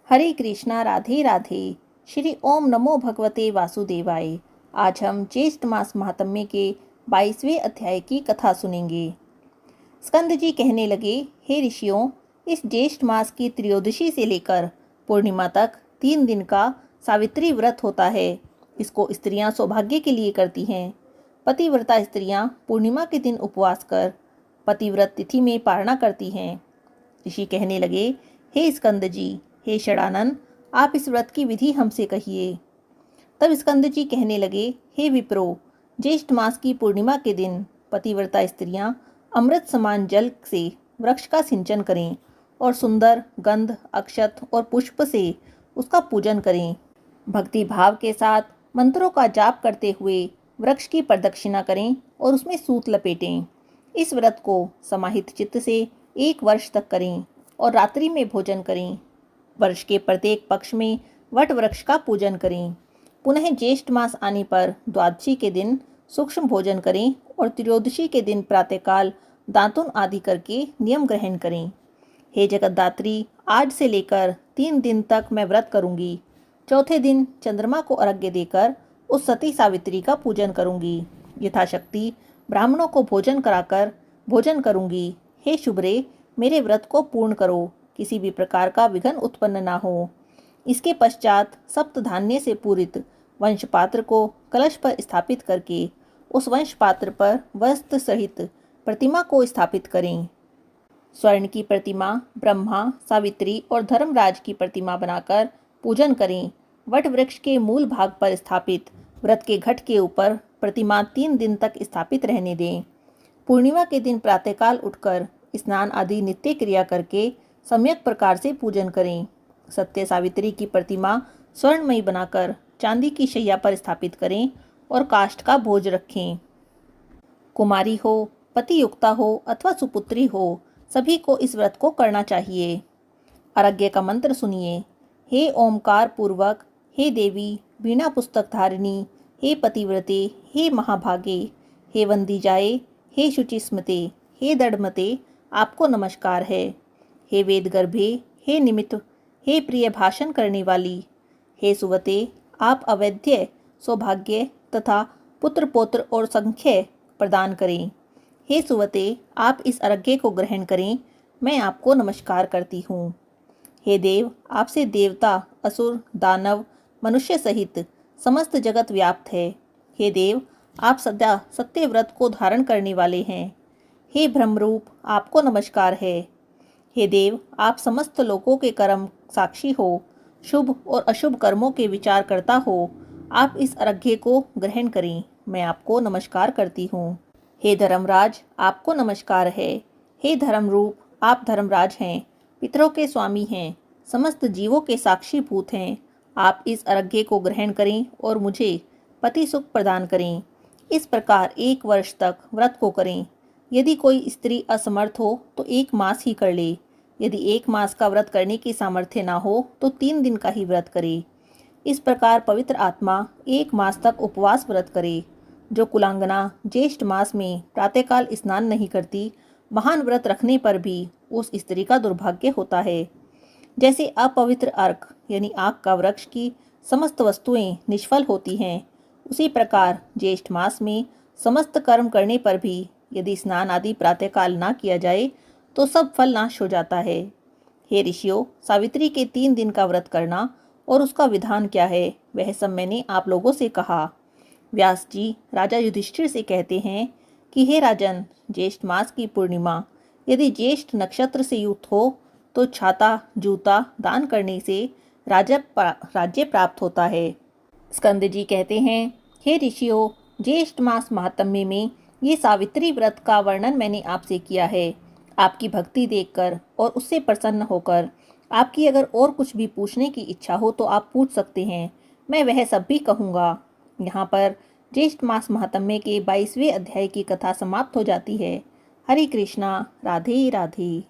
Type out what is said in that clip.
हरे कृष्णा राधे राधे। श्री ओम नमो भगवते वासुदेवाय। आज हम ज्येष्ठ मास महात्म्य के 22वें अध्याय की कथा सुनेंगे। स्कंद जी कहने लगे, हे ऋषियों, इस ज्येष्ठ मास की त्रयोदशी से लेकर पूर्णिमा तक 3 दिन का सावित्री व्रत होता है। इसको स्त्रियां सौभाग्य के लिए करती हैं। पतिव्रता स्त्रियां पूर्णिमा के दिन उपवास कर पतिव्रत तिथि में पारणा करती हैं। ऋषि कहने लगे, हे स्कंद जी, हे षडानन, आप इस व्रत की विधि हमसे कहिए। तब स्कंद जी कहने लगे, हे विप्रो, ज्येष्ठ मास की पूर्णिमा के दिन पतिव्रता स्त्रियां अमृत समान जल से वृक्ष का सिंचन करें और सुंदर गंध, अक्षत और पुष्प से उसका पूजन करें। भक्ति भाव के साथ मंत्रों का जाप करते हुए वृक्ष की प्रदक्षिणा करें और उसमें सूत लपेटें। इस व्रत को समाहित चित्त से 1 वर्ष तक करें और रात्रि में भोजन करें। वर्ष के प्रत्येक पक्ष में वट वृक्ष का पूजन करें। पुनः ज्येष्ठ मास आने पर द्वादशी के दिन सूक्ष्म भोजन करें और त्रयोदशी के दिन प्रातःकाल दातुन आदि करके नियम ग्रहण करें। हे जगतदात्री, आज से लेकर 3 दिन तक मैं व्रत करूंगी। चौथे दिन चंद्रमा को अर्घ्य देकर उस सती सावित्री का पूजन करूंगी। यथाशक्ति ब्राह्मणों को भोजन कराकर भोजन करूंगी। हे शुभ्रे, मेरे व्रत को पूर्ण करो, किसी भी प्रकार का विघ्न उत्पन्न ना हो। इसके पश्चात सप्त धान्य से पूरित वंश पात्र को कलश पर स्थापित करके उस वंश पात्र पर वस्त्र सहित प्रतिमा को स्थापित करें। स्वर्ण की प्रतिमा, ब्रह्मा, सावित्री और धर्मराज की प्रतिमा बनाकर पूजन करें। वट वृक्ष के मूल भाग पर स्थापित व्रत के घट के ऊपर प्रतिमा 3 दिन तक स्थापित रहने दें। पूर्णिमा के दिन प्रातःकाल उठकर स्नान आदि नित्य क्रिया करके सम्यक प्रकार से पूजन करें। सत्य सावित्री की प्रतिमा स्वर्णमयी बनाकर चांदी की शैया पर स्थापित करें और काष्ठ का भोज रखें। कुमारी हो, पतियुक्ता हो अथवा सुपुत्री हो, सभी को इस व्रत को करना चाहिए। अर्घ्य का मंत्र सुनिए। हे ओमकार पूर्वक, हे देवी वीणा पुस्तक धारिणी, हे पतिव्रते, हे महाभागे, हे वंदी जाए, हे शुचिस्मते, हे दृढ़मते, आपको नमस्कार है। हे वेद गर्भे, हे निमित्त, हे प्रिय भाषण करने वाली, हे सुवते, आप अवैध्य सौभाग्य तथा पुत्र पौत्र और संख्य प्रदान करें। हे सुवते, आप इस अर्घ्य को ग्रहण करें, मैं आपको नमस्कार करती हूँ। हे देव, आपसे देवता, असुर, दानव, मनुष्य सहित समस्त जगत व्याप्त है। हे देव, आप सदा सत्य व्रत को धारण करने वाले हैं। हे ब्रह्मरूप, आपको नमस्कार है। हे देव, आप समस्त लोगों के कर्म साक्षी हो, शुभ और अशुभ कर्मों के विचार करता हो। आप इस अर्घ्य को ग्रहण करें, मैं आपको नमस्कार करती हूँ। हे धर्मराज, आपको नमस्कार है। हे धर्मरूप, आप धर्मराज हैं, पितरों के स्वामी हैं, समस्त जीवों के साक्षी भूत हैं। आप इस अर्घ्य को ग्रहण करें और मुझे पति सुख प्रदान करें। इस प्रकार 1 वर्ष तक व्रत को करें। यदि कोई स्त्री असमर्थ हो तो 1 मास ही कर ले। यदि 1 मास का व्रत करने की सामर्थ्य ना हो तो 3 दिन का ही व्रत करे। इस प्रकार पवित्र आत्मा 1 मास तक उपवास व्रत करे। जो कुलांगना ज्येष्ठ मास में प्रातःकाल स्नान नहीं करती, महान व्रत रखने पर भी उस स्त्री का दुर्भाग्य होता है। जैसे अपवित्र अर्क यानी आग का वृक्ष की समस्त वस्तुएं निष्फल होती हैं, उसी प्रकार ज्येष्ठ मास में समस्त कर्म करने पर भी यदि स्नान आदि प्रातःकाल ना किया जाए तो सब फल नाश हो जाता है। हे ऋषियों, सावित्री के 3 दिन का व्रत करना और उसका विधान क्या है, वह सब मैंने आप लोगों से कहा। व्यास जी राजा युधिष्ठिर से कहते हैं कि हे राजन, ज्येष्ठ मास की पूर्णिमा यदि ज्येष्ठ नक्षत्र से युक्त हो तो छाता जूता दान करने से राज्य प्राप्त होता है। स्कंद जी कहते हैं, हे ऋषियों, ज्येष्ठ मास महात्म्य में ये सावित्री व्रत का वर्णन मैंने आपसे किया है। आपकी भक्ति देखकर और उससे प्रसन्न होकर आपकी अगर और कुछ भी पूछने की इच्छा हो तो आप पूछ सकते हैं, मैं वह सब भी कहूँगा। यहाँ पर ज्येष्ठ मास महात्म्य के 22वें अध्याय की कथा समाप्त हो जाती है। हरे कृष्णा, राधे राधे।